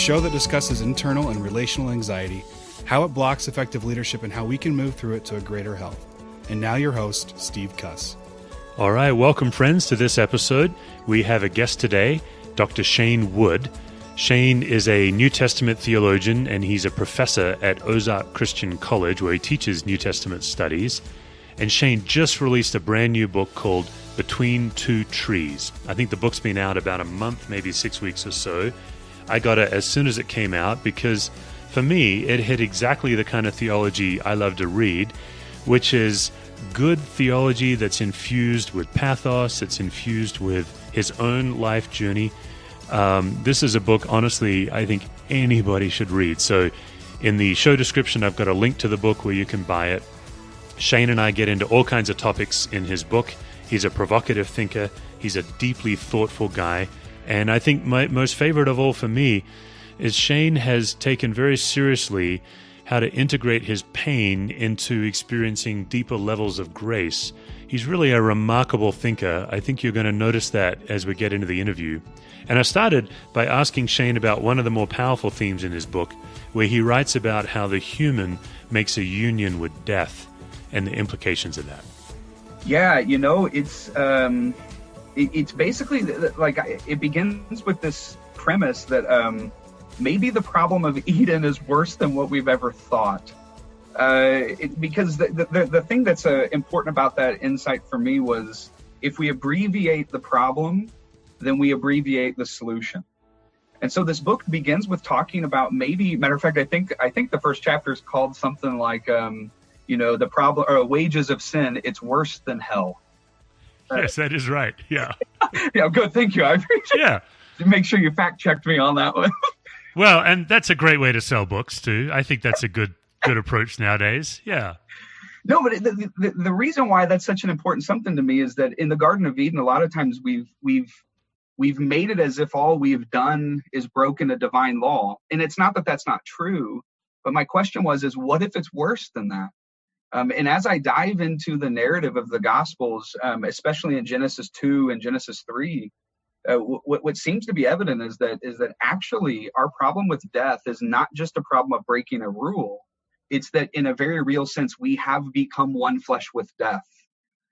show that discusses internal and relational anxiety, how it blocks effective leadership, and how we can move through it to a greater health. And now your host, Steve Cuss. All right, welcome friends to this episode. We have a guest today, Dr. Shane Wood. Shane is a New Testament theologian, and he's a professor at Ozark Christian College, where he teaches New Testament studies. And Shane just released a brand new book called Between Two Trees. I think the book's been out about a month, maybe 6 weeks or so. I got it as soon as it came out because, for me, it hit exactly the kind of theology I love to read, which is good theology that's infused with pathos, it's infused with his own life journey. This is a book, honestly, I think anybody should read. So in the show description, I've got a link to the book where you can buy it. Shane and I get into all kinds of topics in his book. He's a provocative thinker. He's a deeply thoughtful guy. And I think my most favorite of all for me is Shane has taken very seriously how to integrate his pain into experiencing deeper levels of grace. He's really a remarkable thinker. I think you're going to notice that as we get into the interview. And I started by asking Shane about one of the more powerful themes in his book, where he writes about how the human makes a union with death and the implications of that. Yeah, you know, it's basically like it begins with this premise that maybe the problem of Eden is worse than what we've ever thought. Because the thing that's important about that insight for me was, if we abbreviate the problem, then we abbreviate the solution. And so this book begins with talking about, matter of fact, I think the first chapter is called something like, the problem or wages of sin. It's worse than hell. Yes, that is right. Yeah. Yeah, good. Thank you. I appreciate Yeah. it. Make sure you fact checked me on that one. Well, and that's a great way to sell books too. I think that's a good approach nowadays. Yeah. No, but the reason why that's such an important something to me is that in the Garden of Eden, a lot of times we've made it as if all we've done is broken a divine law. And it's not that that's not true. But my question is what if it's worse than that? And as I dive into the narrative of the Gospels, especially in Genesis 2 and Genesis 3, what seems to be evident is that actually our problem with death is not just a problem of breaking a rule. It's that in a very real sense, we have become one flesh with death,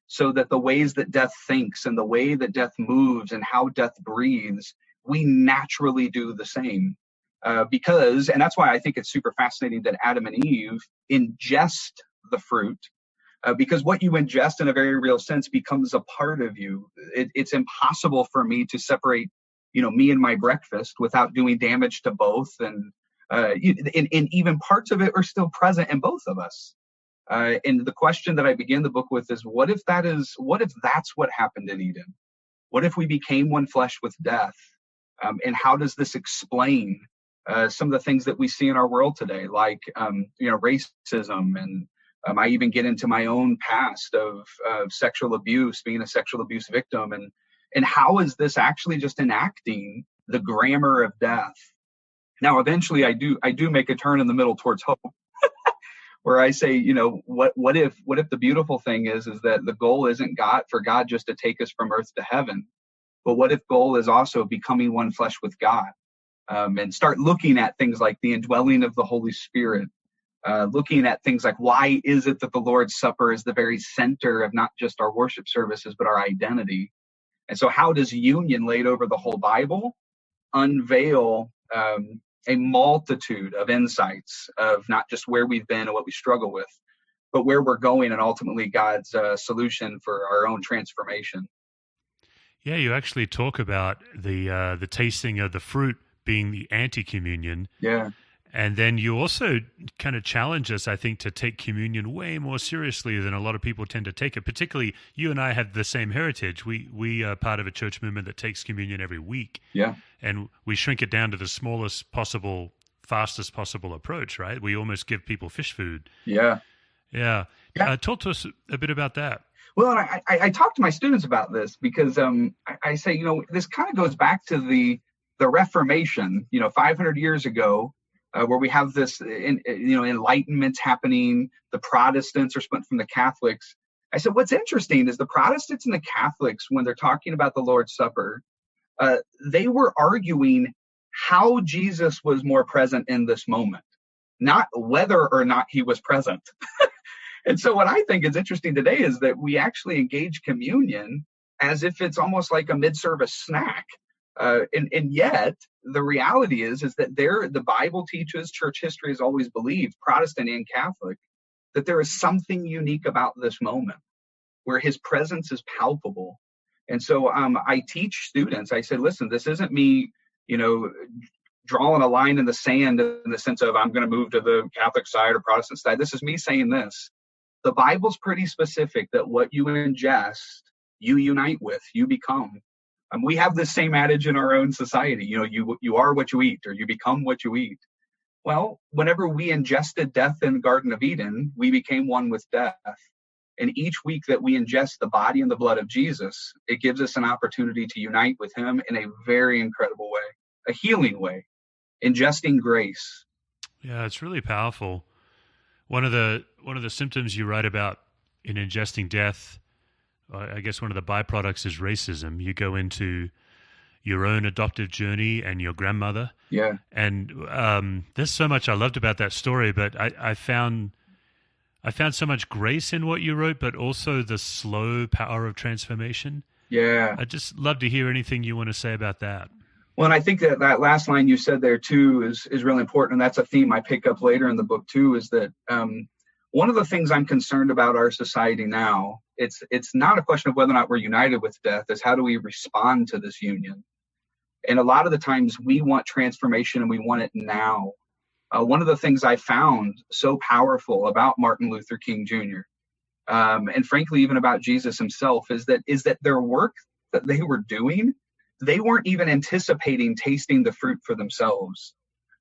so that the ways that death thinks and the way that death moves and how death breathes, we naturally do the same. And that's why I think it's super fascinating that Adam and Eve ingest the fruit, because what you ingest in a very real sense becomes a part of you. It's impossible for me to separate, me and my breakfast without doing damage to both. And even parts of it are still present in both of us. And the question that I begin the book with is, what if that's what happened in Eden? What if we became one flesh with death? And how does this explain some of the things that we see in our world today, like, racism, and I even get into my own past of sexual abuse, being a sexual abuse victim, and how is this actually just enacting the grammar of death? Now, eventually, I do make a turn in the middle towards hope, where I say, what if the beautiful thing is that the goal isn't for God just to take us from earth to heaven, but what if goal is also becoming one flesh with God, and start looking at things like the indwelling of the Holy Spirit. Looking at things like, why is it that the Lord's Supper is the very center of not just our worship services, but our identity? And so how does union laid over the whole Bible unveil a multitude of insights of not just where we've been and what we struggle with, but where we're going, and ultimately God's solution for our own transformation? Yeah, you actually talk about the tasting of the fruit being the anti-communion. Yeah. And then you also kind of challenge us, I think, to take communion way more seriously than a lot of people tend to take it. Particularly, you and I have the same heritage. We are part of a church movement that takes communion every week. Yeah. And we shrink it down to the smallest possible, fastest possible approach, right? We almost give people fish food. Yeah. Yeah. Talk to us a bit about that. Well, I talk to my students about this because I say, this kind of goes back to the Reformation, 500 years ago, where we have this, enlightenment happening. The Protestants are split from the Catholics. I said, what's interesting is the Protestants and the Catholics, when they're talking about the Lord's Supper, they were arguing how Jesus was more present in this moment, not whether or not he was present. And so what I think is interesting today is that we actually engage communion as if it's almost like a mid-service snack. And yet the reality is that the Bible teaches, church history has always believed, Protestant and Catholic, that there is something unique about this moment where his presence is palpable. And so I teach students, I said, listen, this isn't me, drawing a line in the sand in the sense of I'm going to move to the Catholic side or Protestant side. This is me saying this. The Bible's pretty specific that what you ingest, you unite with, you become. We have the same adage in our own society. You are what you eat, or you become what you eat. Well, whenever we ingested death in the Garden of Eden, we became one with death. And each week that we ingest the body and the blood of Jesus, it gives us an opportunity to unite with him in a very incredible way, a healing way, ingesting grace. Yeah, it's really powerful. One of the symptoms you write about in ingesting death, I guess one of the byproducts is racism. You go into your own adoptive journey and your grandmother. Yeah. And there's so much I loved about that story, but I found so much grace in what you wrote, but also the slow power of transformation. Yeah. I'd just love to hear anything you want to say about that. Well, and I think that last line you said there too is really important. And that's a theme I pick up later in the book too, is that one of the things I'm concerned about our society now, it's not a question of whether or not we're united with death, is how do we respond to this union? And a lot of the times we want transformation and we want it now. One of the things I found so powerful about Martin Luther King Jr. And frankly, even about Jesus himself, is that their work that they were doing, they weren't even anticipating tasting the fruit for themselves.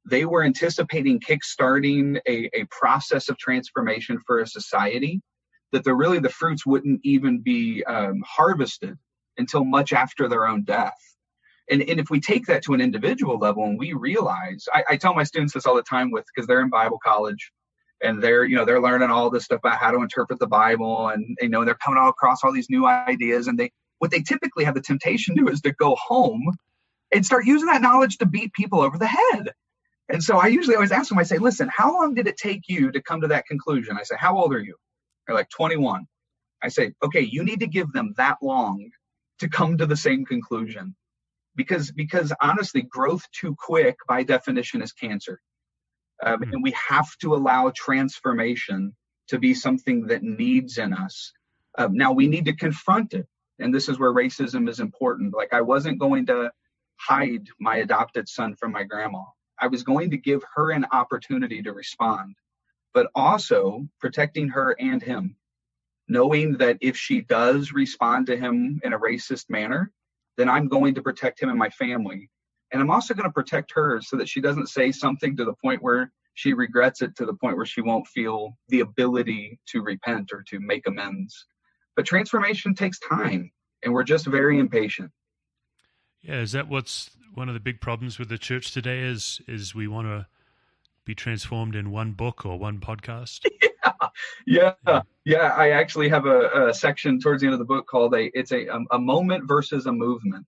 They were anticipating kickstarting a process of transformation for a society that the fruits wouldn't even be harvested until much after their own death. And if we take that to an individual level and we realize, I tell my students this all the time because they're in Bible college and they're learning all this stuff about how to interpret the Bible, and they're coming all across all these new ideas, and what they typically have the temptation to do is to go home and start using that knowledge to beat people over the head. And so I usually always ask them, I say, listen, how long did it take you to come to that conclusion? I say, how old are you? They're like 21. I say, okay, you need to give them that long to come to the same conclusion. Because honestly, growth too quick by definition is cancer. And we have to allow transformation to be something that needs in us. Now we need to confront it. And this is where racism is important. Like, I wasn't going to hide my adopted son from my grandma. I was going to give her an opportunity to respond, but also protecting her and him, knowing that if she does respond to him in a racist manner, then I'm going to protect him and my family. And I'm also going to protect her so that she doesn't say something to the point where she regrets it, to the point where she won't feel the ability to repent or to make amends. But transformation takes time, and we're just very impatient. Yeah, is that what's one of the big problems with the church today is we want to be transformed in one book or one podcast? Yeah. I actually have a section towards the end of the book called a moment versus a movement.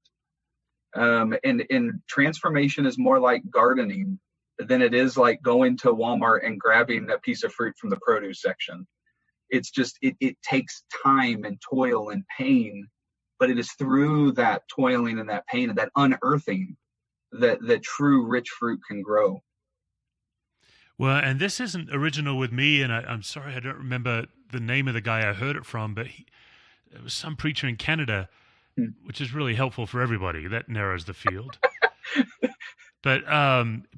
And transformation is more like gardening than it is like going to Walmart and grabbing a piece of fruit from the produce section. It's just, it takes time and toil and pain, but it is through that toiling and that pain and that unearthing that true rich fruit can grow. Well, and this isn't original with me, and I'm sorry I don't remember the name of the guy I heard it from, but it was some preacher in Canada, which is really helpful for everybody. That narrows the field. But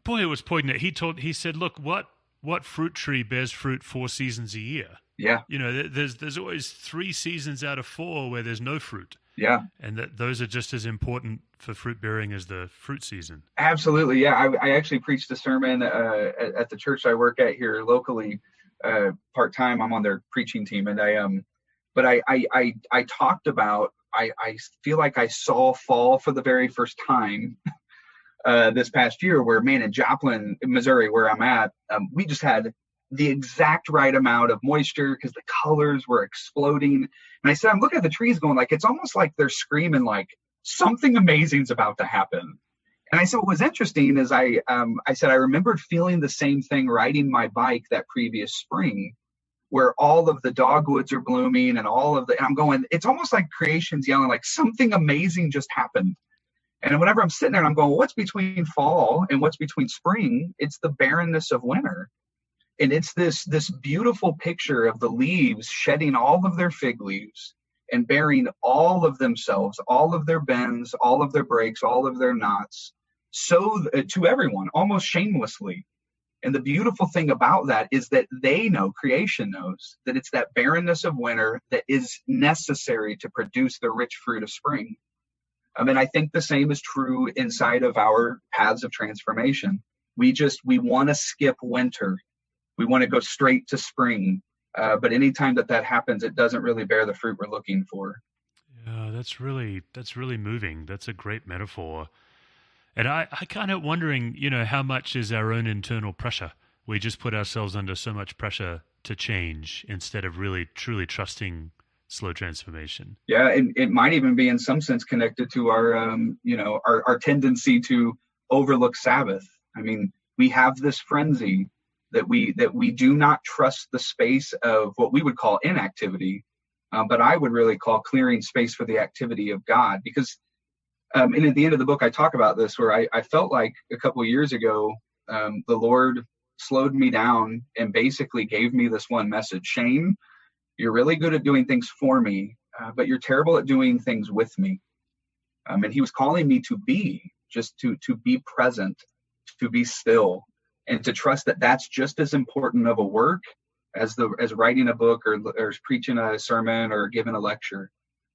boy, it was poignant. He said, "Look, what fruit tree bears fruit 4 seasons a year? Yeah, there's always 3 seasons out of 4 where there's no fruit. Yeah, and those are just as important for fruit bearing as the fruit season." Absolutely, yeah. I actually preached a sermon at the church I work at here locally, part time. I'm on their preaching team, and I talked about I feel like I saw fall for the very first time this past year, where in Joplin, Missouri, where I'm at, we just had the exact right amount of moisture because the colors were exploding. And I said, I'm looking at the trees going like, it's almost like they're screaming like something amazing's about to happen. And I said, what was interesting is I said, I remembered feeling the same thing riding my bike that previous spring, where all of the dogwoods are blooming and and I'm going, it's almost like creation's yelling, like something amazing just happened. And whenever I'm sitting there and I'm going, what's between fall and what's between spring? It's the barrenness of winter. And it's this beautiful picture of the leaves shedding all of their fig leaves and bearing all of themselves, all of their bends, all of their breaks, all of their knots, so to everyone, almost shamelessly. And the beautiful thing about that is that they know, creation knows, that it's that barrenness of winter that is necessary to produce the rich fruit of spring. I think the same is true inside of our paths of transformation. We want to skip winter. We want to go straight to spring. But anytime that happens, it doesn't really bear the fruit we're looking for. Yeah, that's really moving. That's a great metaphor. And I kind of wondering, how much is our own internal pressure? We just put ourselves under so much pressure to change instead of really, truly trusting slow transformation. Yeah, it might even be in some sense connected to our tendency to overlook Sabbath. We have this frenzy that we do not trust the space of what we would call inactivity, but I would really call clearing space for the activity of God. Because, and at the end of the book, I talk about this, where I felt like a couple of years ago, the Lord slowed me down and basically gave me this one message: Shane, you're really good at doing things for me, but you're terrible at doing things with me. And he was calling me to be present, to be still, and to trust that that's just as important of a work as writing a book or preaching a sermon or giving a lecture.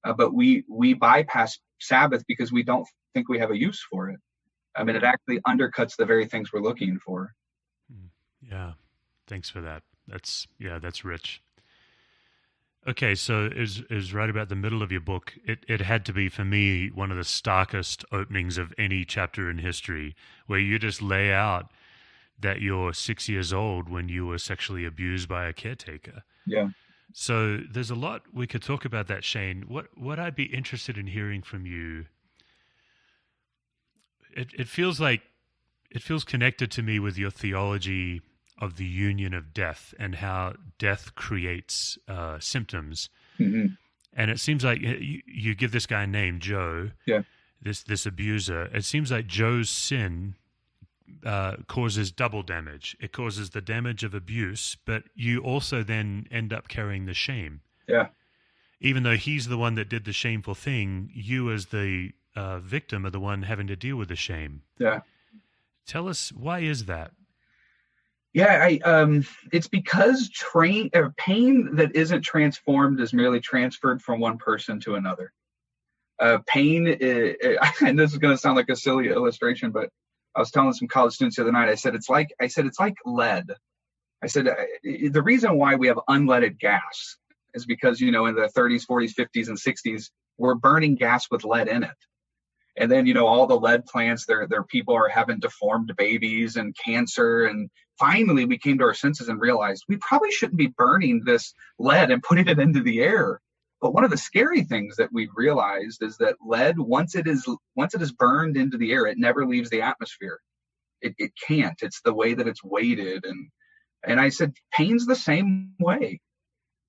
But we bypass Sabbath because we don't think we have a use for it. It actually undercuts the very things we're looking for. Yeah, thanks for that. That's rich. Okay, so is right about the middle of your book. It had to be, for me, one of the starkest openings of any chapter in history, where you just lay out that you're 6 years old when you were sexually abused by a caretaker. Yeah. So there's a lot we could talk about that, Shane. What I'd be interested in hearing from you, it feels connected to me with your theology of the union of death and how death creates symptoms. Mm-hmm. And it seems like you give this guy a name, Joe, this abuser. It seems like Joe's sin causes double damage. It causes the damage of abuse, but you also then end up carrying the shame. Yeah. Even though he's the one that did the shameful thing, you as the victim are the one having to deal with the shame. Yeah. Tell us, why is that? Yeah, it's because pain that isn't transformed is merely transferred from one person to another. Pain, and this is going to sound like a silly illustration, but I was telling some college students the other night. I said it's like lead. I said the reason why we have unleaded gas is because in the 30s, 40s, 50s, and 60s we're burning gas with lead in it. And then, all the lead plants, their people are having deformed babies and cancer. And finally, we came to our senses and realized we probably shouldn't be burning this lead and putting it into the air. But one of the scary things that we've realized is that lead, once it is burned into the air, it never leaves the atmosphere. It can't. It's the way that it's weighted. And I said, pain's the same way.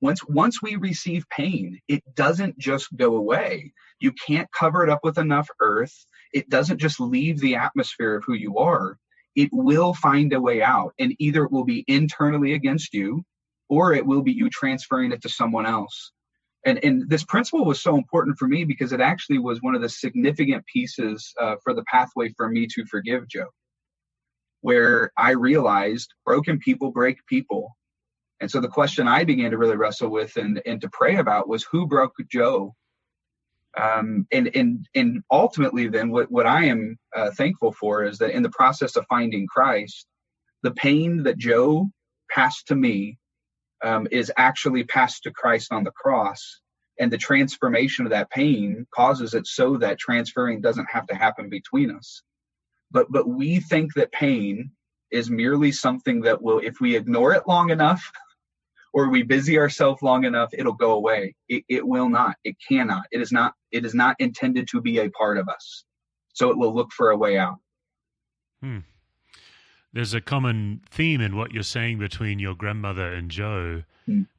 Once we receive pain, it doesn't just go away. You can't cover it up with enough earth. It doesn't just leave the atmosphere of who you are. It will find a way out. And either it will be internally against you, or it will be you transferring it to someone else. And this principle was so important for me because it actually was one of the significant pieces for the pathway for me to forgive Joe, where I realized broken people break people. And so the question I began to really wrestle with and to pray about was who broke Joe? And ultimately then what I am thankful for is that in the process of finding Christ, the pain that Joe passed to me is actually passed to Christ on the cross. And the transformation of that pain causes it so that transferring doesn't have to happen between us. But we think that pain is merely something that will, if we ignore it long enough, or we busy ourselves long enough, it'll go away. It will not. It cannot. It is not intended to be a part of us. So it will look for a way out. There's a common theme in what you're saying between your grandmother and Joe,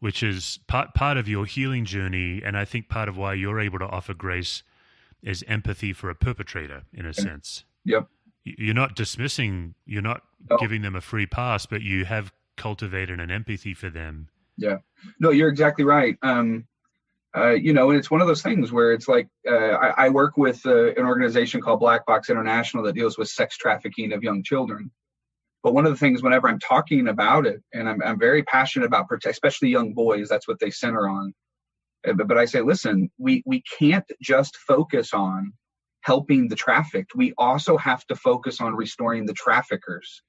which is part of your healing journey, and I think part of why you're able to offer grace is empathy for a perpetrator, in a sense. Yep. You're not dismissing, you're not giving them a free pass, but you have cultivated an empathy for them. Yeah. No, you're exactly right. And it's one of those things where it's like I work with an organization called Black Box International that deals with sex trafficking of young children. But one of the things whenever I'm talking about it, and I'm very passionate about especially young boys, that's what they center on. But I say, listen, we can't just focus on helping the trafficked. We also have to focus on restoring the traffickers.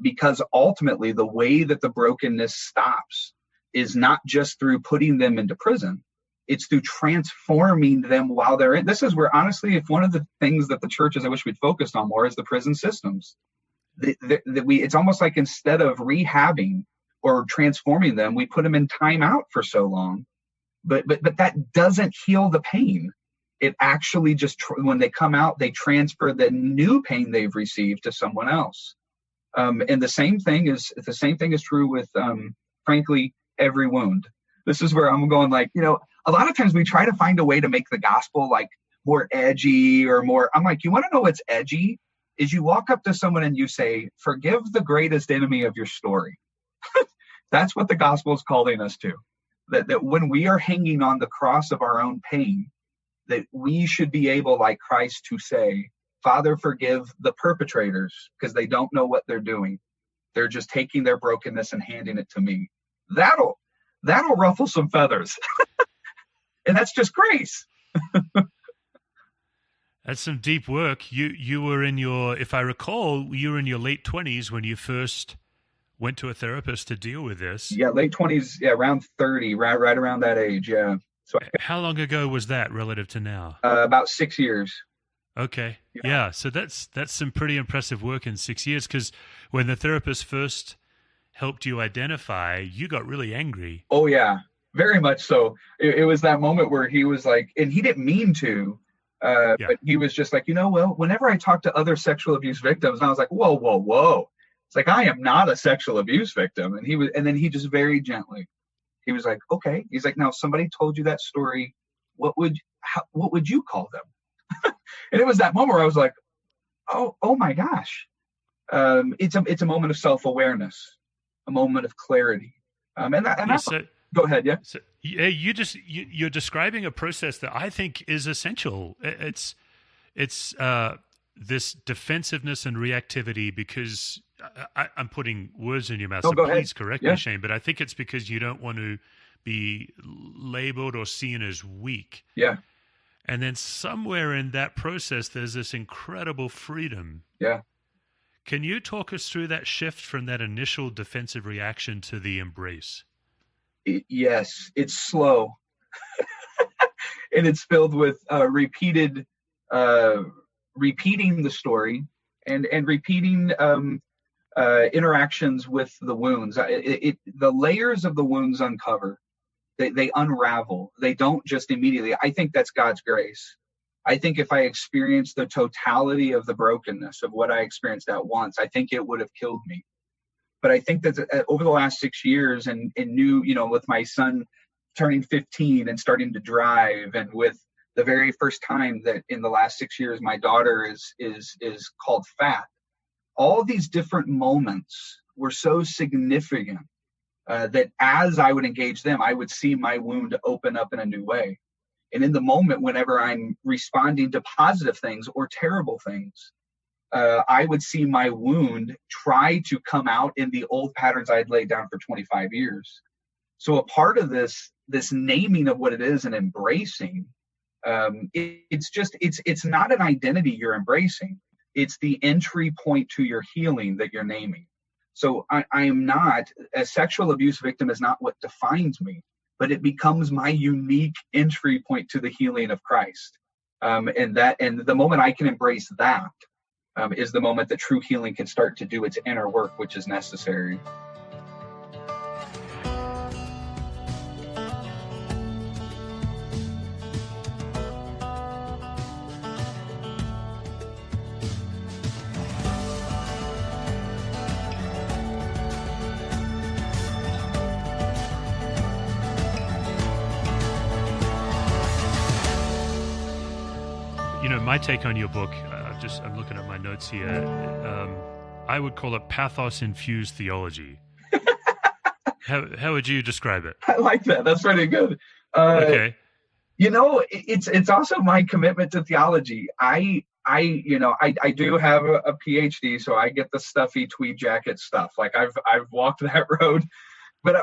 Because ultimately the way that the brokenness stops is not just through putting them into prison. It's through transforming them while they're in. This is where, honestly, if one of the things that the churches I wish we'd focused on more is the prison systems. It's almost like instead of rehabbing or transforming them, we put them in timeout for so long. But that doesn't heal the pain. It actually just, when they come out, they transfer the new pain they've received to someone else. And the same thing is true with, frankly, every wound. This is where I'm going, like, a lot of times we try to find a way to make the gospel like more edgy or more. I'm like, you want to know what's edgy? Is you walk up to someone and you say, forgive the greatest enemy of your story. That's what the gospel is calling us to. That when we are hanging on the cross of our own pain, that we should be able, like Christ, to say, Father, forgive the perpetrators because they don't know what they're doing. They're just taking their brokenness and handing it to me. That'll ruffle some feathers. And that's just grace. That's some deep work. You were in your, if I recall, you were in your late 20s when you first went to a therapist to deal with this. Yeah, late 20s, around 30, right around that age, yeah. So how long ago was that relative to now? About 6 years. Okay. Yeah. So that's some pretty impressive work in 6 years, because when the therapist first helped you identify, you got really angry. Oh, yeah, very much so. It was that moment where he was like, and he didn't mean to, but he was just like, well, whenever I talk to other sexual abuse victims, and I was like, whoa. It's like, I am not a sexual abuse victim. And then he just very gently, he was like, okay. He's like, now if somebody told you that story, what would you call them? And it was that moment where I was like, oh my gosh. It's a moment of self-awareness, a moment of clarity. Go ahead. Yeah. So, you're describing a process that I think is essential. It's this defensive-ness and reactivity, because I'm putting words in your mouth, so please correct me, Shane, but I think it's because you don't want to be labeled or seen as weak. Yeah. And then somewhere in that process, there's this incredible freedom. Yeah. Can you talk us through that shift from that initial defensive reaction to the embrace? Yes, it's slow. And it's filled with repeating the story and repeating interactions with the wounds. The layers of the wounds uncover. They unravel. They don't just immediately. I think that's God's grace. I think if I experienced the totality of the brokenness of what I experienced at once, I think it would have killed me. But I think that over the last 6 years and with my son turning 15 and starting to drive, and with the very first time that in the last 6 years my daughter is called fat, all these different moments were so significant that as I would engage them, I would see my wound open up in a new way. And in the moment, whenever I'm responding to positive things or terrible things, I would see my wound try to come out in the old patterns I had laid down for 25 years. So a part of this naming of what it is and embracing, it's not an identity you're embracing. It's the entry point to your healing that you're naming. So I am not, a sexual abuse victim is not what defines me, but it becomes my unique entry point to the healing of Christ. And the moment I can embrace that is the moment that true healing can start to do its inner work, which is necessary. my take on your book, I'm looking at my notes here. I would call it pathos-infused theology. How would you describe it? I like that. That's pretty good. Okay. It's also my commitment to theology. I do have a PhD, so I get the stuffy tweed jacket stuff. Like I've walked that road, but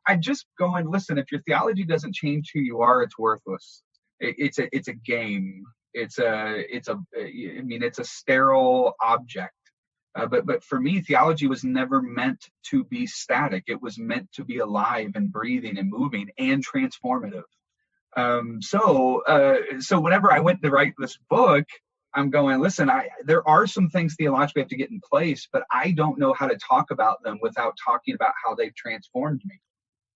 I just go and listen. If your theology doesn't change who you are, it's worthless. It's a game. It's a sterile object. But for me, theology was never meant to be static. It was meant to be alive and breathing and moving and transformative. So whenever I went to write this book, I'm going, listen, there are some things theologically have to get in place, but I don't know how to talk about them without talking about how they've transformed me,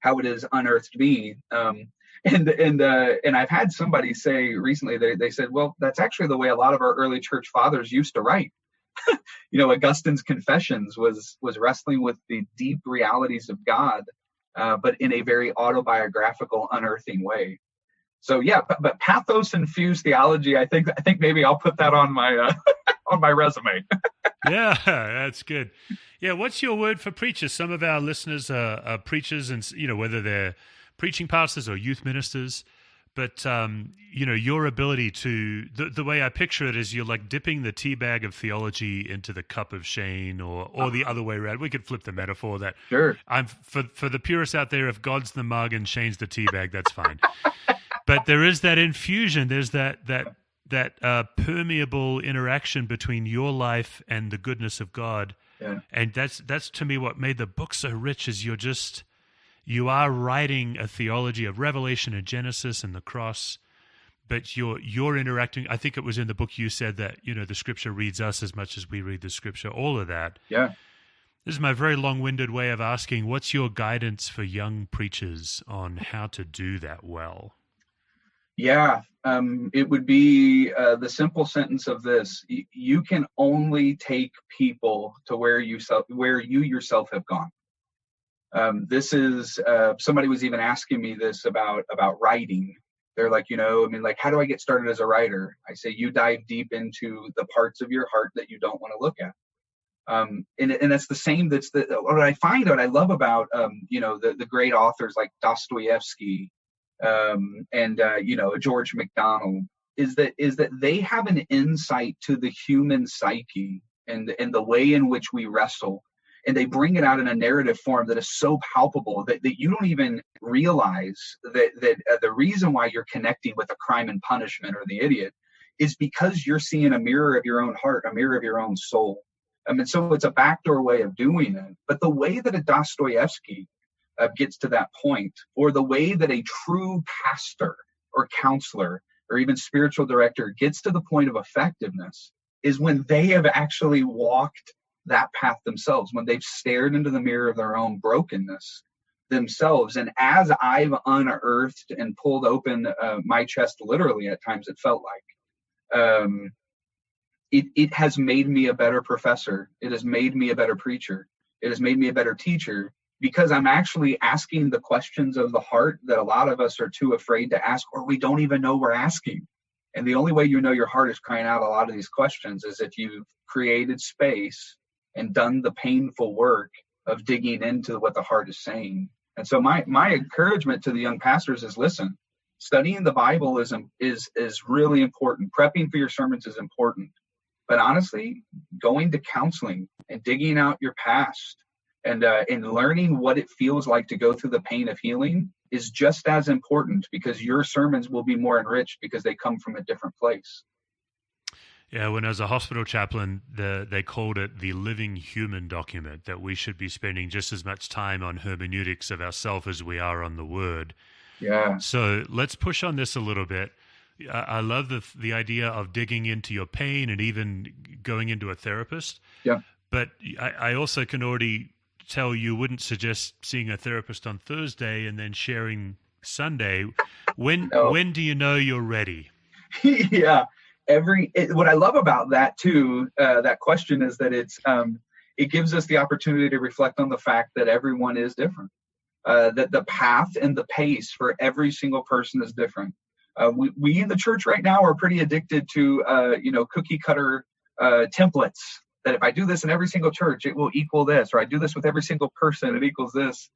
how it has unearthed me. And I've had somebody say recently, they said, well, that's actually the way a lot of our early church fathers used to write. Augustine's Confessions was wrestling with the deep realities of God, but in a very autobiographical, unearthing way. So yeah, but pathos-infused theology, I think maybe I'll put that on my on my resume. Yeah, that's good. Yeah, what's your word for preachers? Some of our listeners are preachers, and whether they're preaching pastors or youth ministers. But, your ability to, the way I picture it is you're like dipping the tea bag of theology into the cup of Shane or the other way around. We could flip the metaphor that. Sure. For the purists out there, if God's the mug and Shane's the tea bag, that's fine. But there is that infusion. There's that permeable interaction between your life and the goodness of God. Yeah. And that's to me what made the book so rich is you are writing a theology of Revelation and Genesis and the cross, but you're interacting. I think it was in the book you said that, the Scripture reads us as much as we read the Scripture, all of that. Yeah. This is my very long-winded way of asking, what's your guidance for young preachers on how to do that well? Yeah, it would be the simple sentence of this. You can only take people to where you yourself have gone. This is somebody was even asking me this about writing. They're like, how do I get started as a writer? I say, you dive deep into the parts of your heart that you don't want to look at. And that's the same. What I find out I love about, the great authors like Dostoevsky, and George MacDonald is that they have an insight to the human psyche and the way in which we wrestle. And they bring it out in a narrative form that is so palpable that you don't even realize that the reason why you're connecting with a Crime and Punishment or The Idiot is because you're seeing a mirror of your own heart, a mirror of your own soul. And so it's a backdoor way of doing it. But the way that a Dostoevsky gets to that point, or the way that a true pastor or counselor or even spiritual director gets to the point of effectiveness, is when they have actually walked that path themselves, when they've stared into the mirror of their own brokenness themselves. And as I've unearthed and pulled open my chest, literally at times it felt like, it has made me a better professor. It has made me a better preacher. It has made me a better teacher, because I'm actually asking the questions of the heart that a lot of us are too afraid to ask, or we don't even know we're asking. And the only way your heart is crying out a lot of these questions is if you've created space and done the painful work of digging into what the heart is saying. And so my encouragement to the young pastors is, listen, studying the Bible is really important. Prepping for your sermons is important. But honestly, going to counseling and digging out your past and learning what it feels like to go through the pain of healing is just as important, because your sermons will be more enriched because they come from a different place. Yeah, when I was a hospital chaplain, they called it the living human document, that we should be spending just as much time on hermeneutics of ourselves as we are on the Word. Yeah. So let's push on this a little bit. I love the idea of digging into your pain and even going into a therapist. Yeah. But I also can already tell you wouldn't suggest seeing a therapist on Thursday and then sharing Sunday. When do you know you're ready? Yeah. What I love about that too, that question, is that it gives us the opportunity to reflect on the fact that everyone is different. That the path and the pace for every single person is different. We in the church right now are pretty addicted to, cookie cutter templates, that if I do this in every single church, it will equal this, or I do this with every single person, it equals this.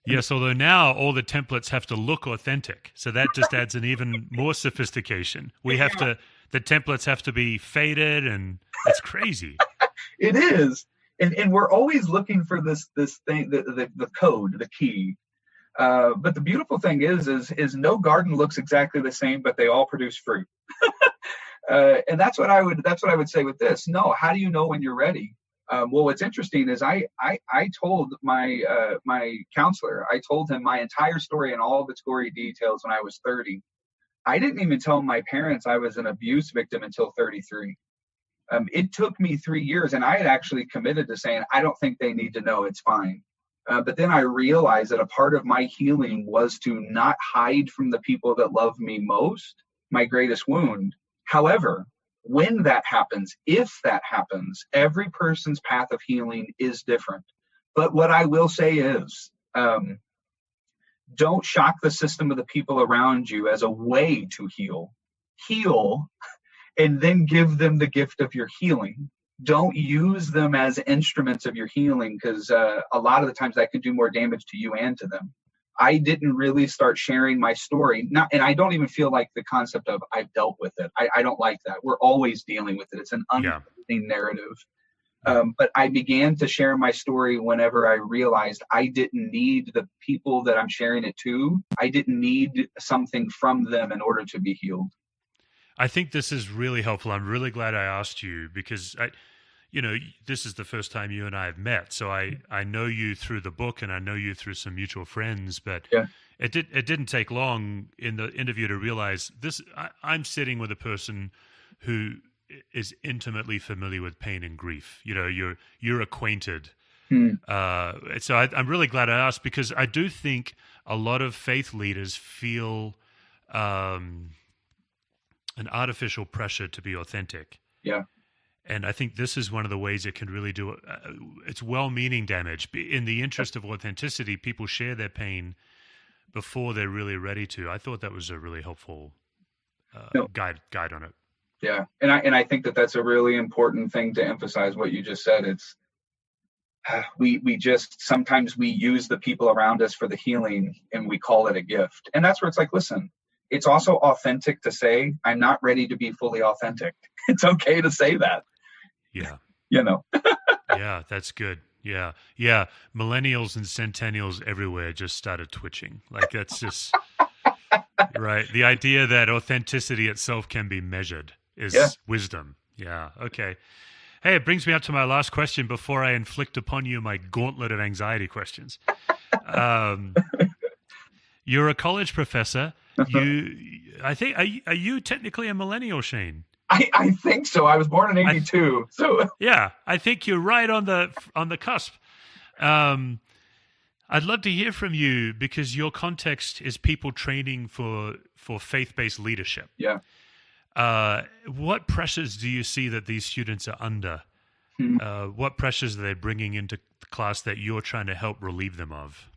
Yes, although now all the templates have to look authentic. So that just adds an even more sophistication. The templates have to be faded, and it's crazy. It is. And we're always looking for this thing, the code, the key. But the beautiful thing is no garden looks exactly the same, but they all produce fruit. And that's what I would say with this. No, how do you know when you're ready? Well, what's interesting is I told my counselor, I told him my entire story and all of its gory details when I was 30. I didn't even tell my parents I was an abuse victim until 33. It took me 3 years, and I had actually committed to saying, I don't think they need to know, it's fine. But then I realized that a part of my healing was to not hide from the people that love me most, my greatest wound. However, when that happens, if that happens, every person's path of healing is different. But what I will say is, don't shock the system of the people around you as a way to heal. Heal, and then give them the gift of your healing. Don't use them as instruments of your healing, because a lot of the times that can do more damage to you and to them. I didn't really start sharing my story. And I don't even feel like the concept of I've dealt with it. I don't like that. We're always dealing with it. It's an unending narrative. But I began to share my story whenever I realized I didn't need the people that I'm sharing it to. I didn't need something from them in order to be healed. I think this is really helpful. I'm really glad I asked you, because this is the first time you and I have met. So I know you through the book, and I know you through some mutual friends, but it didn't take long in the interview to realize this. I'm sitting with a person who is intimately familiar with pain and grief. You're acquainted. So I'm really glad I asked, because I do think a lot of faith leaders feel an artificial pressure to be authentic. Yeah. And I think this is one of the ways it can really do it's well-meaning damage. In the interest of authenticity, people share their pain before they're really ready to. I thought that was a really helpful guide on it. Yeah. And I think that's a really important thing to emphasize, what you just said. It's we just sometimes we use the people around us for the healing, and we call it a gift. And that's where it's like, listen, it's also authentic to say, I'm not ready to be fully authentic. It's okay to say that. Yeah. Yeah, that's good. Yeah. Yeah. Millennials and centennials everywhere just started twitching. Like, that's just right. The idea that authenticity itself can be measured is wisdom. Yeah. Okay. Hey, it brings me up to my last question before I inflict upon you my gauntlet of anxiety questions. You're a college professor. I think, are you technically a millennial, Shane? I think so. I was born in 82. So yeah, I think you're right on the cusp. I'd love to hear from you, because your context is people training for faith-based leadership. Yeah. What pressures do you see that these students are under? What pressures are they bringing into the class that you're trying to help relieve them of?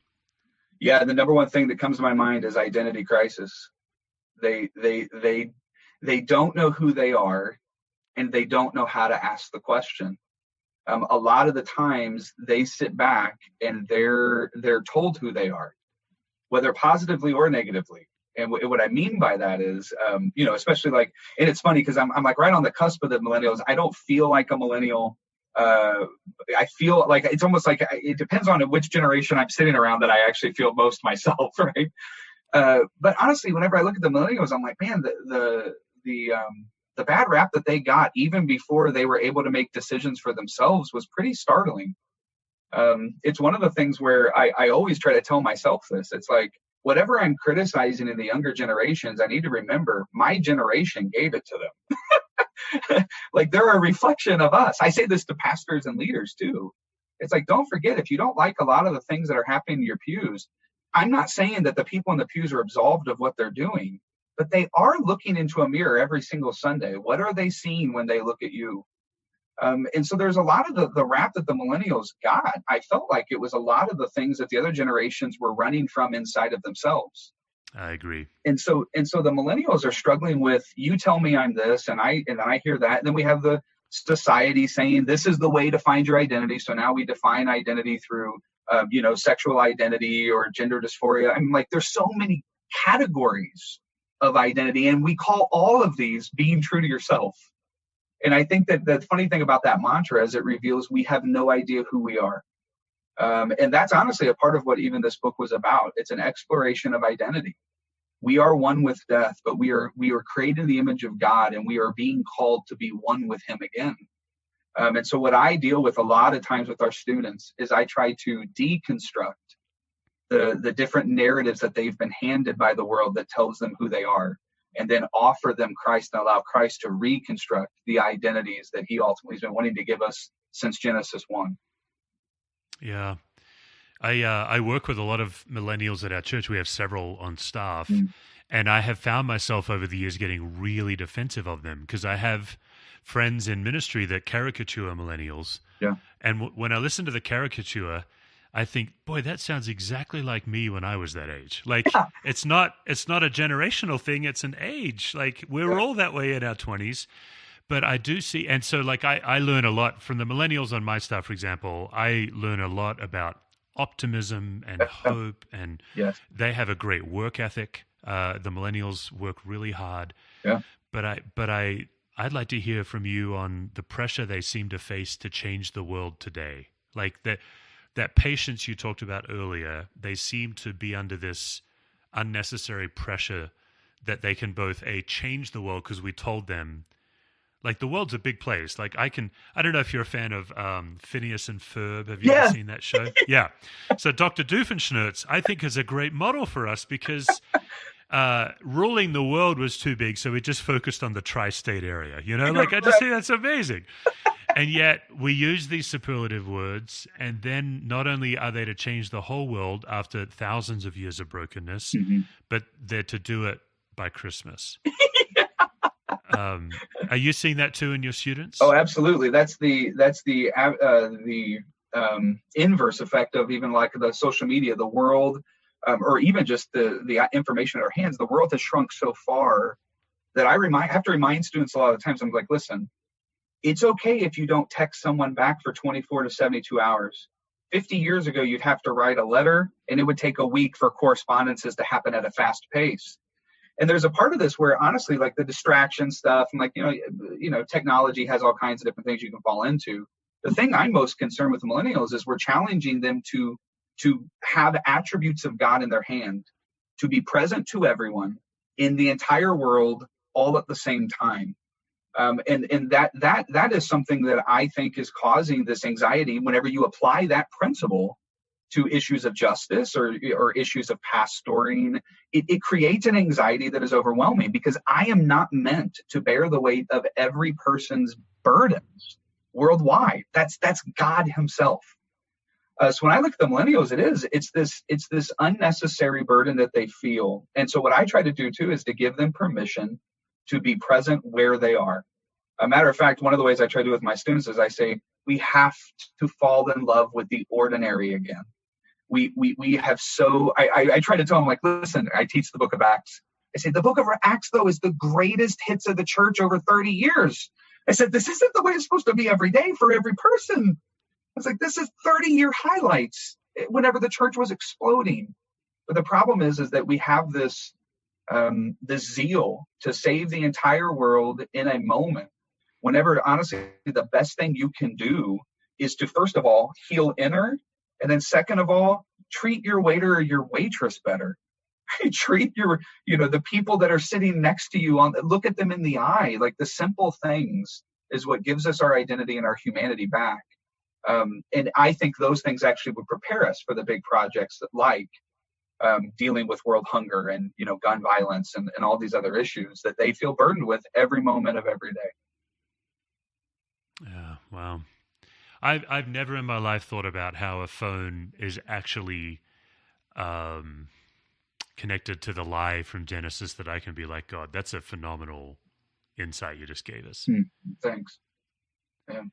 Yeah, the number one thing that comes to my mind is identity crisis. They don't know who they are, and they don't know how to ask the question. A lot of the times they sit back and they're told who they are, whether positively or negatively. And what I mean by that is, especially like, and it's funny because I'm like right on the cusp of the millennials. I don't feel like a millennial. I feel like it's almost like it depends on which generation I'm sitting around that I actually feel most myself, right? But honestly, whenever I look at the millennials, I'm like, man, the bad rap that they got even before they were able to make decisions for themselves was pretty startling. It's one of the things where I always try to tell myself this. It's like, whatever I'm criticizing in the younger generations, I need to remember my generation gave it to them. Like, they're a reflection of us. I say this to pastors and leaders too. It's like, don't forget, if you don't like a lot of the things that are happening in your pews, I'm not saying that the people in the pews are absolved of what they're doing, but they are looking into a mirror every single Sunday. What are they seeing when they look at you? And so there's a lot of the rap that the millennials got. I felt like it was a lot of the things that the other generations were running from inside of themselves. I agree. And so the millennials are struggling with, you tell me I'm this, and then I hear that. And then we have the society saying this is the way to find your identity. So now we define identity through, sexual identity or gender dysphoria. I mean, like, there's so many categories of identity, and we call all of these being true to yourself. And I think that the funny thing about that mantra is it reveals we have no idea who we are. And that's honestly a part of what even this book was about. It's an exploration of identity. We are one with death, but we are created in the image of God, and we are being called to be one with him again. And so what I deal with a lot of times with our students is I try to deconstruct the different narratives that they've been handed by the world that tells them who they are, and then offer them Christ and allow Christ to reconstruct the identities that he ultimately has been wanting to give us since Genesis 1. Yeah. I work with a lot of millennials at our church. We have several on staff, and I have found myself over the years getting really defensive of them because I have friends in ministry that caricature millennials. Yeah. And when I listen to the caricature, I think, boy, that sounds exactly like me when I was that age. Like, it's not a generational thing; it's an age. Like, we're all that way in our 20s. But I do see, and so like I learn a lot from the millennials on my staff, for example. I learn a lot about optimism and hope, and they have a great work ethic. The millennials work really hard. Yeah. But I'd like to hear from you on the pressure they seem to face to change the world today. Like that patience you talked about earlier, they seem to be under this unnecessary pressure that they can both change the world because we told them. Like, the world's a big place. Like, I don't know if you're a fan of Phineas and Ferb. Have you ever seen that show? Yeah. So Dr. Doofenshmirtz, I think, is a great model for us because ruling the world was too big, so we just focused on the tri-state area. Like, I just think that's amazing. And yet we use these superlative words, and then not only are they to change the whole world after thousands of years of brokenness, but they're to do it by Christmas. Are you seeing that too in your students? Oh, absolutely. That's the inverse effect of even like the social media, the world, or even just the information in our hands. The world has shrunk so far that I have to remind students a lot of times. I'm like, listen, it's okay if you don't text someone back for 24 to 72 hours. 50 years ago, you'd have to write a letter, and it would take a week for correspondences to happen at a fast pace. And there's a part of this where, honestly, like the distraction stuff, and like, technology has all kinds of different things you can fall into. The thing I'm most concerned with the millennials is we're challenging them to have attributes of God in their hand, to be present to everyone in the entire world all at the same time. And that is something that I think is causing this anxiety whenever you apply that principle to issues of justice or issues of pastoring. It creates an anxiety that is overwhelming because I am not meant to bear the weight of every person's burdens worldwide. That's God himself. So when I look at the millennials, it's this unnecessary burden that they feel. And so what I try to do too is to give them permission to be present where they are. A matter of fact, one of the ways I try to do with my students is I say, we have to fall in love with the ordinary again. We have I try to tell them, like, listen, I teach the book of Acts. I say, the book of Acts, though, is the greatest hits of the church over 30 years. I said, this isn't the way it's supposed to be every day for every person. I was like, this is 30-year highlights whenever the church was exploding. But the problem is that we have this zeal to save the entire world in a moment, whenever, honestly, the best thing you can do is to, first of all, heal inner, and then second of all, treat your waiter or your waitress better. Treat the people that are sitting next to you look at them in the eye. Like, the simple things is what gives us our identity and our humanity back. And I think those things actually would prepare us for the big projects that, like dealing with world hunger and, gun violence and all these other issues that they feel burdened with every moment of every day. Yeah, wow. I've never in my life thought about how a phone is actually connected to the lie from Genesis that I can be like God. That's a phenomenal insight you just gave us. Thanks. Yeah.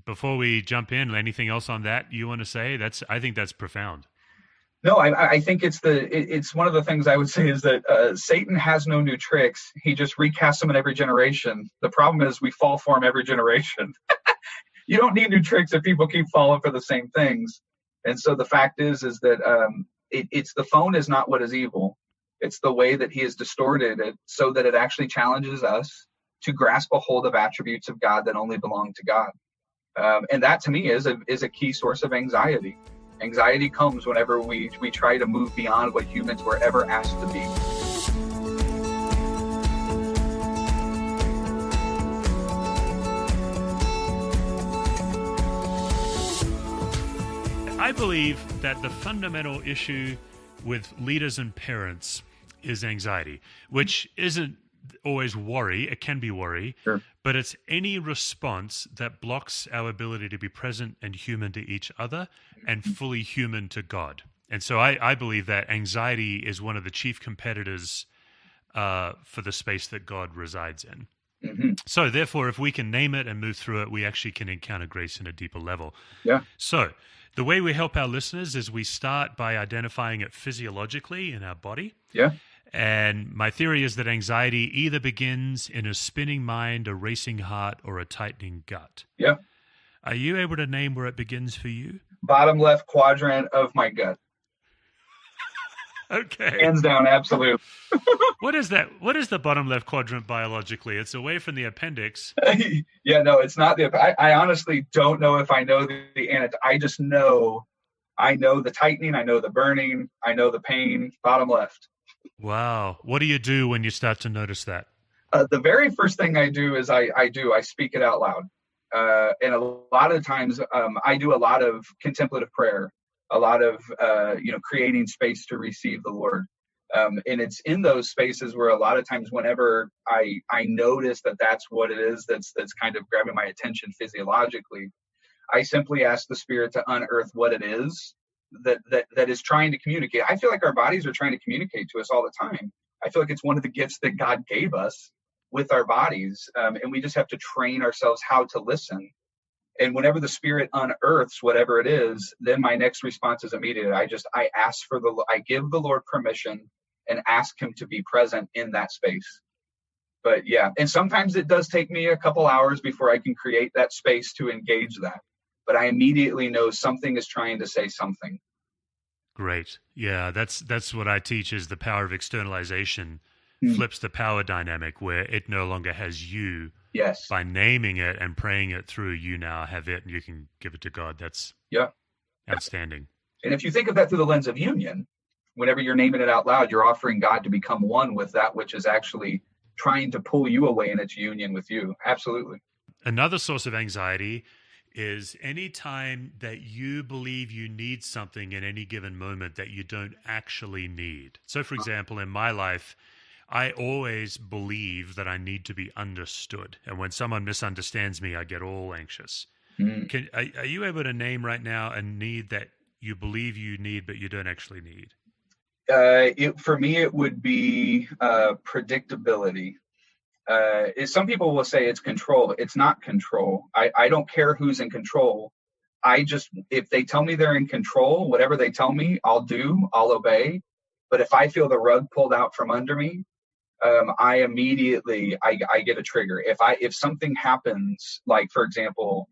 Before we jump in, anything else on that you want to say? I think that's profound. No, I think it's one of the things I would say is that Satan has no new tricks. He just recasts them in every generation. The problem is we fall for him every generation. You don't need new tricks if people keep falling for the same things. And so the fact is that it's the phone is not what is evil. It's the way that he has distorted it so that it actually challenges us to grasp a hold of attributes of God that only belong to God. And that to me is a key source of anxiety. Anxiety comes whenever we try to move beyond what humans were ever asked to be. I believe that the fundamental issue with leaders and parents is anxiety, which isn't always worry. It can be worry, Sure. but it's any response that blocks our ability to be present and human to each other and fully human to God. And so I believe that anxiety is one of the chief competitors for the space that God resides in. Mm-hmm. So therefore, if we can name it and move through it, we actually can encounter grace in a deeper level. Yeah. So the way we help our listeners is we start by identifying it physiologically in our body. Yeah. And my theory is that anxiety either begins in a spinning mind, a racing heart, or a tightening gut. Yeah. Are you able to name where it begins for you? Bottom left quadrant of my gut. Okay. Hands down, absolute. What is that? What is the bottom left quadrant biologically? It's away from the appendix. Yeah, no, it's not I honestly don't know if I know the anatomy. I just know, I know the tightening, I know the burning, I know the pain, bottom left. Wow. What do you do when you start to notice that? The very first thing I do is I speak it out loud. And a lot of times I do a lot of contemplative prayer, a lot of, creating space to receive the Lord. And it's in those spaces where a lot of times whenever I notice that that's what it is, that's kind of grabbing my attention physiologically, I simply ask the Spirit to unearth what it is that is trying to communicate. I feel like our bodies are trying to communicate to us all the time. I feel like it's one of the gifts that God gave us with our bodies. And we just have to train ourselves how to listen. And whenever the Spirit unearths whatever it is, then my next response is immediate. I give the Lord permission and ask him to be present in that space. But yeah, and sometimes it does take me a couple hours before I can create that space to engage that. But I immediately know something is trying to say something. Great. Yeah, that's what I teach is the power of externalization flips the power dynamic where it no longer has you. Yes. By naming it and praying it through, you now have it and you can give it to God. That's outstanding. And if you think of that through the lens of union, whenever you're naming it out loud, you're offering God to become one with that which is actually trying to pull you away in its union with you. Absolutely. Another source of anxiety is any time that you believe you need something in any given moment that you don't actually need. So, for example, in my life, I always believe that I need to be understood. And when someone misunderstands me, I get all anxious. Are you able to name right now a need that you believe you need, but you don't actually need? For me, it would be predictability. Some people will say it's control. It's not control. I don't care who's in control. If they tell me they're in control, whatever they tell me, I'll do, I'll obey. But if I feel the rug pulled out from under me, I immediately get a trigger. If something happens, like for example,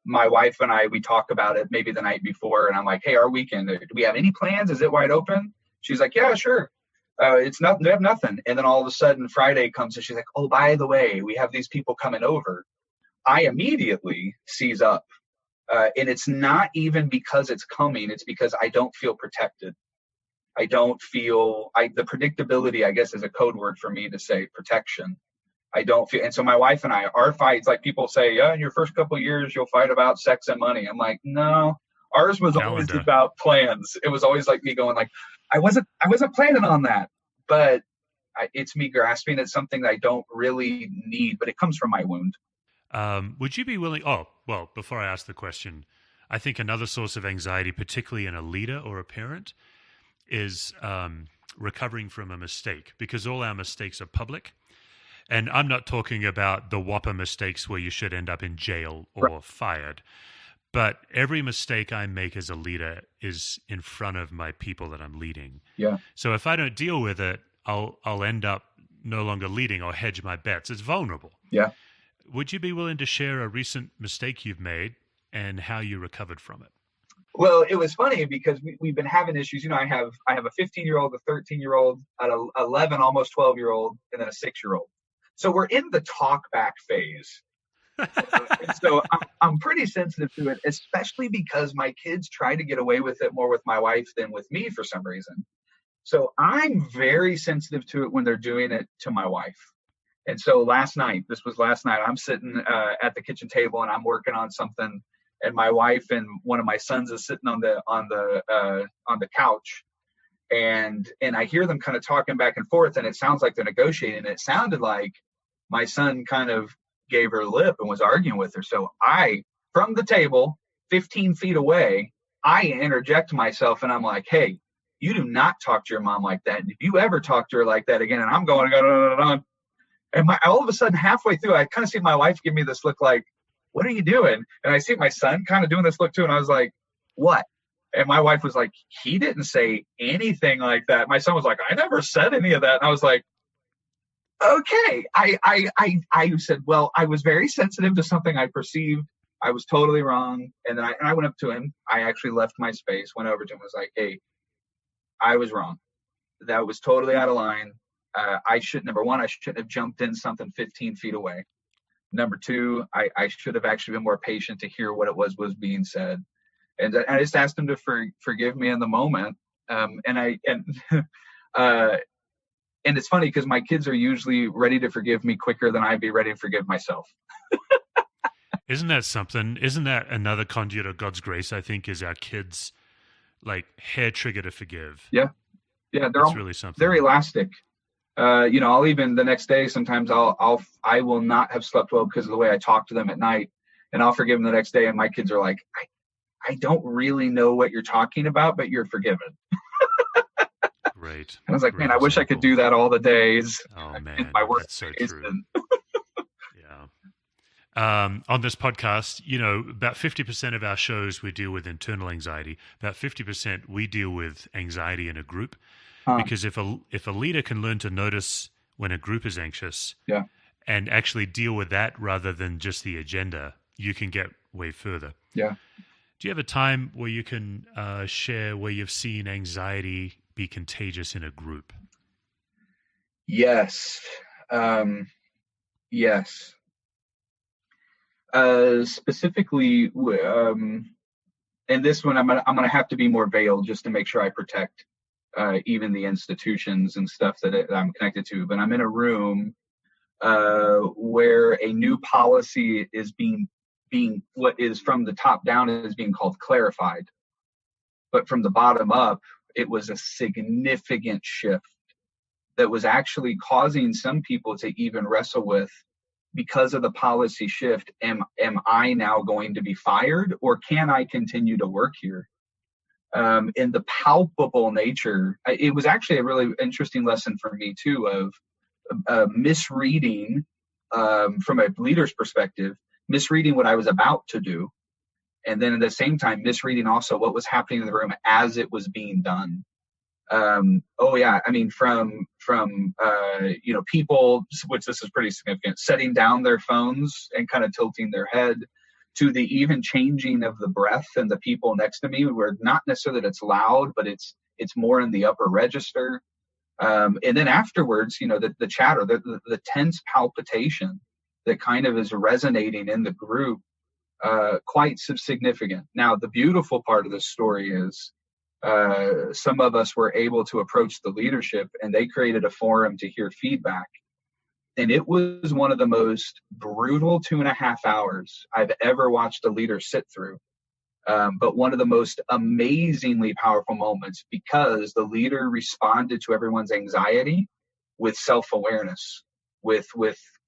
my wife and we talk about it maybe the night before, and I'm like, hey, our weekend, do we have any plans? Is it wide open? She's like, yeah, sure. It's nothing. We have nothing. And then all of a sudden Friday comes and she's like, oh, by the way, we have these people coming over. I immediately seize up. And it's not even because it's coming. It's because I don't feel protected. I don't feel the predictability, I guess, is a code word for me to say protection. I don't feel. And so my wife and our fights, like people say, yeah, in your first couple of years, you'll fight about sex and money. I'm like, no, ours was always about plans. It was always like me going like, I wasn't planning on that, but it's me grasping at something that I don't really need, but it comes from my wound. Would you be willing? Oh, well, before I ask the question, I think another source of anxiety, particularly in a leader or a parent, is recovering from a mistake, because all our mistakes are public. And I'm not talking about the whopper mistakes where you should end up in jail or fired, but every mistake I make as a leader is in front of my people that I'm leading. Yeah. So if I don't deal with it, I'll end up no longer leading or hedge my bets. It's vulnerable. Yeah. Would you be willing to share a recent mistake you've made and how you recovered from it? Well, it was funny because we've been having issues. I have a 15-year-old, a 13-year-old, an 11, almost 12-year-old, and then a 6-year-old. So we're in the talk back phase. And so I'm pretty sensitive to it, especially because my kids try to get away with it more with my wife than with me for some reason. So I'm very sensitive to it when they're doing it to my wife. And so last night, I'm sitting at the kitchen table and I'm working on something, and my wife and one of my sons is sitting on the couch, and I hear them kind of talking back and forth, and it sounds like they're negotiating. And it sounded like my son kind of gave her lip and was arguing with her. So I, from the table, 15 feet away, I interject myself and I'm like, hey, you do not talk to your mom like that. And if you ever talk to her like that again, and I'm going, and all of a sudden, halfway through, I kind of see my wife give me this look like, what are you doing? And I see my son kind of doing this look too. And I was like, what? And my wife was like, he didn't say anything like that. My son was like, I never said any of that. And I was like, okay. I said, well, I was very sensitive to something I perceived. I was totally wrong. And then I went up to him. I actually left my space, went over to him, was like, hey, I was wrong. That was totally out of line. Number one, I shouldn't have jumped in something 15 feet away. Number two, I should have actually been more patient to hear what it was being said. And I just asked him to forgive me in the moment. And it's funny because my kids are usually ready to forgive me quicker than I'd be ready to forgive myself. Isn't that something? Isn't that another conduit of God's grace, I think, is our kids' like hair trigger to forgive? Yeah. Yeah. That's really something. They're elastic. I'll even the next day, sometimes I will not have slept well because of the way I talk to them at night, and I'll forgive them the next day. And my kids are like, I don't really know what you're talking about, but you're forgiven. Great. And I was like, man, I wish I could do that all the days. Oh man, my work that's so days. true. Yeah. On this podcast, about 50% of our shows we deal with internal anxiety. About 50% we deal with anxiety in a group. Because if a leader can learn to notice when a group is anxious, yeah, and actually deal with that rather than just the agenda, you can get way further. Yeah. Do you have a time where you can share where you've seen anxiety be contagious in a group? Yes. Yes. Specifically, and this one I'm gonna have to be more veiled just to make sure I protect even the institutions and stuff that I'm connected to. But I'm in a room where a new policy is being what is from the top down is being called clarified, but from the bottom up, it was a significant shift that was actually causing some people to even wrestle with, because of the policy shift, am I now going to be fired, or can I continue to work here? In the palpable nature, it was actually a really interesting lesson for me too, of misreading from a leader's perspective, misreading what I was about to do, and then at the same time misreading also what was happening in the room as it was being done. From people, which this is pretty significant, setting down their phones and kind of tilting their head, to the even changing of the breath and the people next to me, where not necessarily that it's loud, but it's more in the upper register. And then afterwards, the chatter, the tense palpitation that kind of is resonating in the group, quite significant. Now, the beautiful part of this story is some of us were able to approach the leadership, and they created a forum to hear feedback. And it was one of the most brutal 2.5 hours I've ever watched a leader sit through. But one of the most amazingly powerful moments, because the leader responded to everyone's anxiety with self-awareness, with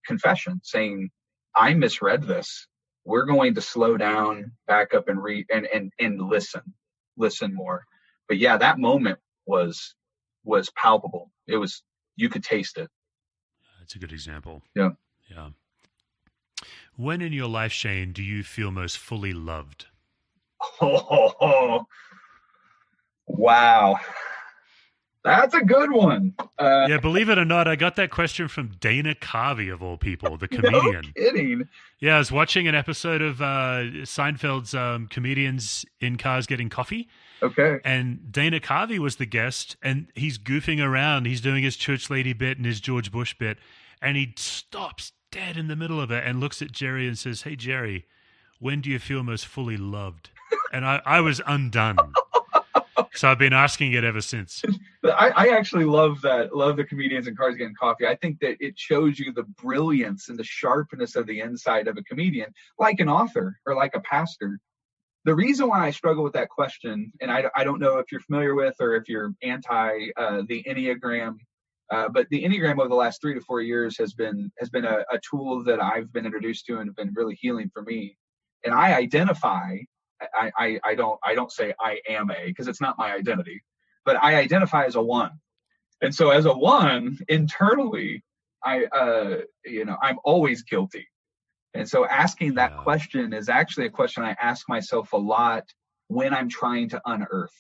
confession, saying, I misread this. We're going to slow down, back up, and read and listen more. But yeah, that moment was palpable. You could taste it. That's a good example. Yeah. Yeah. When in your life, Shane, do you feel most fully loved? Oh, wow. That's a good one. Yeah, believe it or not, I got that question from Dana Carvey, of all people, the comedian. No kidding. Yeah, I was watching an episode of Seinfeld's Comedians in Cars Getting Coffee. Okay. And Dana Carvey was the guest, and he's goofing around. He's doing his church lady bit and his George Bush bit, and he stops dead in the middle of it and looks at Jerry and says, "Hey, Jerry, when do you feel most fully loved?" And I was undone. So I've been asking it ever since. I actually love that. Love the Comedians in Cars Getting Coffee. I think that it shows you the brilliance and the sharpness of the inside of a comedian, like an author or like a pastor. The reason why I struggle with that question, and I don't know if you're familiar with or if you're anti the Enneagram, but the Enneagram over the last 3 to 4 years has been a tool that I've been introduced to and have been really healing for me. And I identify. I don't say I am a, because it's not my identity, but I identify as a 1. And so as a 1 internally, I'm always guilty. And so asking that question is actually a question I ask myself a lot when I'm trying to unearth,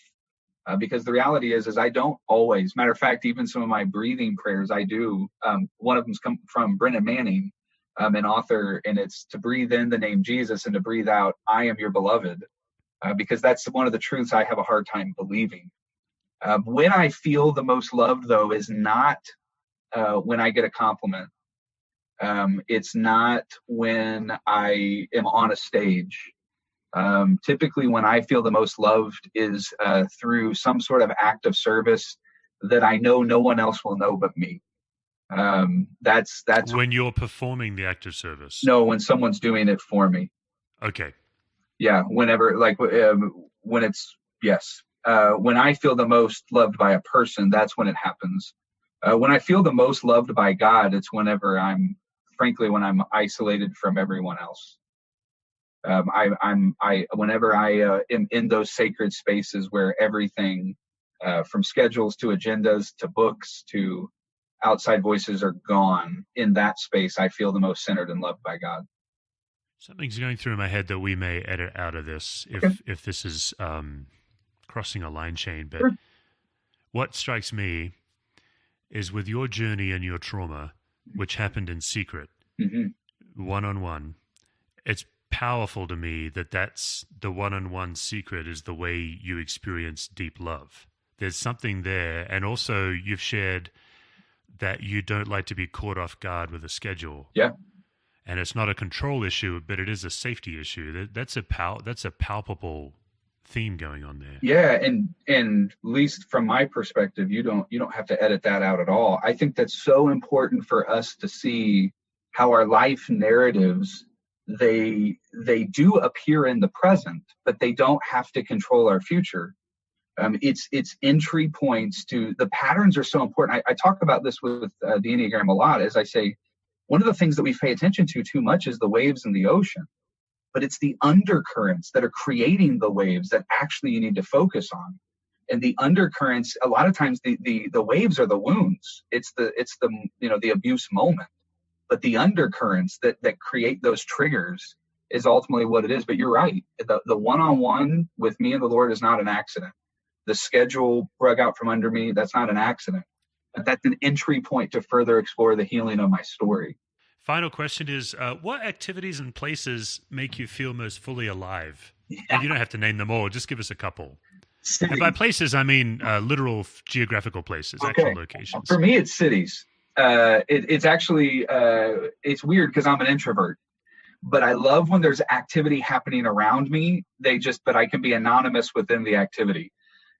because the reality is I don't always. Matter of fact, even some of my breathing prayers I do. One of them's come from Brennan Manning, an author, and it's to breathe in the name Jesus and to breathe out, "I am your beloved," because that's one of the truths I have a hard time believing. When I feel the most loved, though, is not when I get a compliment. It's not when I am on a stage. Typically, when I feel the most loved is through some sort of act of service that I know no one else will know but me. That's when you're performing the act of service. No, when someone's doing it for me. Okay. Yeah, whenever, like when it's, yes. When I feel the most loved by a person, that's when it happens. When I feel the most loved by God, it's whenever when I'm isolated from everyone else. Whenever I am in those sacred spaces where everything, from schedules to agendas to books to outside voices are gone, in that space, I feel the most centered and loved by God. Something's going through my head that we may edit out of this if this is crossing a line, Shane. But what strikes me is with your journey and your trauma, which happened in secret, one-on-one, it's powerful to me that that's the one-on-one secret is the way you experience deep love. There's something there. And also you've shared that you don't like to be caught off guard with a schedule. Yeah. And it's not a control issue, but it is a safety issue. That's a palpable theme going on there. Yeah, and at least from my perspective, you don't have to edit that out at all. I think that's so important for us to see how our life narratives, they do appear in the present, but they don't have to control our future. It's entry points to the patterns are so important. I talk about this with the Enneagram a lot, as I say, one of the things that we pay attention to too much is the waves in the ocean, but it's the undercurrents that are creating the waves that actually you need to focus on. And the undercurrents, a lot of times the waves are the wounds. It's the abuse moment, but the undercurrents that create those triggers is ultimately what it is. But you're right. The one-on-one with me and the Lord is not an accident. The schedule rug out from under me, that's not an accident. But that's an entry point to further explore the healing of my story. Final question is, what activities and places make you feel most fully alive? Yeah. And you don't have to name them all. Just give us a couple. Cities. And by places, I mean literal geographical places, actual locations. For me, it's cities. It's actually, it's weird because I'm an introvert. But I love when there's activity happening around me. But I can be anonymous within the activity.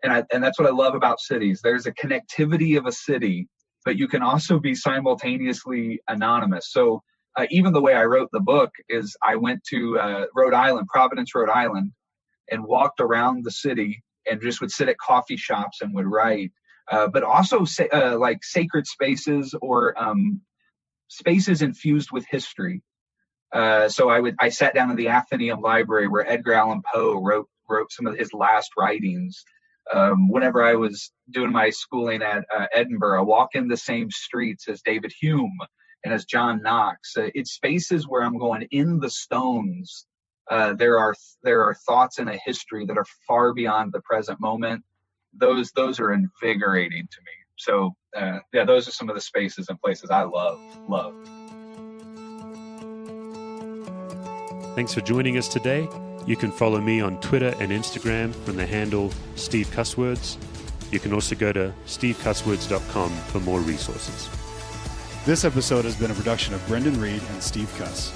And that's what I love about cities. There's a connectivity of a city, but you can also be simultaneously anonymous. So even the way I wrote the book is I went to Rhode Island, Providence, Rhode Island, and walked around the city and just would sit at coffee shops and would write. But also like sacred spaces or spaces infused with history. So I sat down in the Athenaeum Library where Edgar Allan Poe wrote some of his last writings. Whenever I was doing my schooling at Edinburgh, I walk in the same streets as David Hume and as John Knox. It's spaces where I'm going in the stones There are thoughts in a history that are far beyond the present moment. Those are invigorating to me. So those are some of the spaces and places I love. Thanks for joining us today. You can follow me on Twitter and Instagram from the handle Steve Cusswords. You can also go to stevecusswords.com for more resources. This episode has been a production of Brendan Reed and Steve Cuss.